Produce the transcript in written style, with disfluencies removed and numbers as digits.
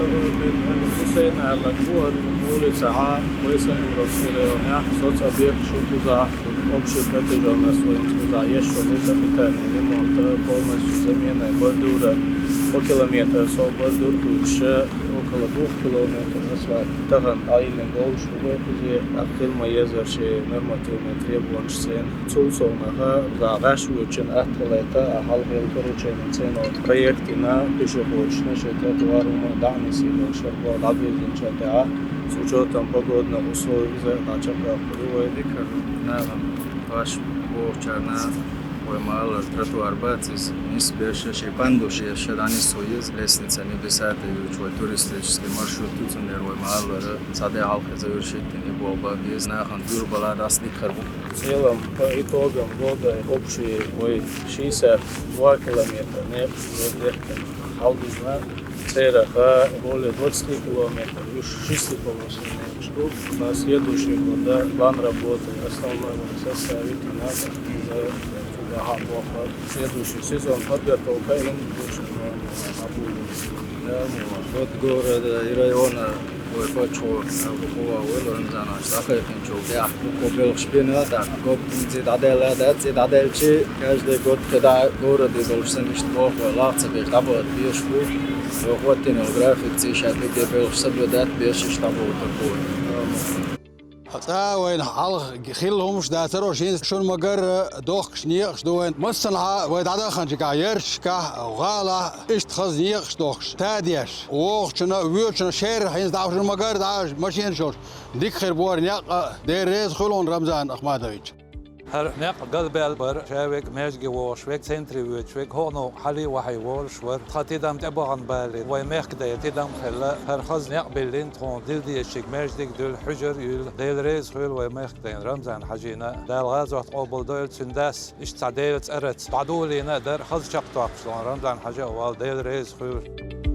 من حسين على الجوهر مولي ساعة ويسن ورسوله ونح صوت أبيك شو تزع общий протяжен на своем туда еще не капитальный ремонт полностью замена бордюра по километру со бордюрку еще около 2 километров асфальт. Таган айлен гол шубы где активно езерши нормативные требования цен цулсонаха загаш учен атлета ахалгел поручен цен от проектина пешеходный тротуар дани сильно шербо лабезин чата с учетом погодных условий за начала приводит Ваш Бовчарна Оймал тротуар бацис мис бешеши пандуши шедани союз лестница небесата ючой туристический маршрут центр Оймал саде халка завершить не было без нахан дурбала расникар. В целом по итогам года общий мой 62 километра не халдизна цераха более 20 километров уж чистый полностью штук. На следующий год план работы основной составит надо следующий сезон подготовка и Вот города и района ой почему алкогола вылорнзана штахаем чугя кобел шпина так гопти дадельчи каждый год когда города должен быть плохо латься без того бешку вот in график сейчас где был соблюдать без того такое وين حلق خيلهم شدا تروشين شون مجر دوخ شنيق شدوين مصنع ويدعدا خنجكا يرشكا وغالا اشت خزنيق شدوخش تاديش ووخشنا ويوشنا شير حين دعوشن مجر دعوش ماشين شوش ديك خير بور نيق دير ريز خلون رمضان أحمدويش هر نق قلب البر شاوك ماجي ووش ويك سنتري ويش ويك هونو حلي وحي وورش ور تخطيدام تبغان بالي ويمخ كده تدام خلا هر خز نق بلين تون دل دي شيك ماجدك دل حجر يل دل ريز خل ويمخ كده رمضان حجينا دل غاز وقت قبل دل سنداس اش تعديل تقرت بعدولي نقدر خز شق طاقش رمضان حجا وال دل ريز خل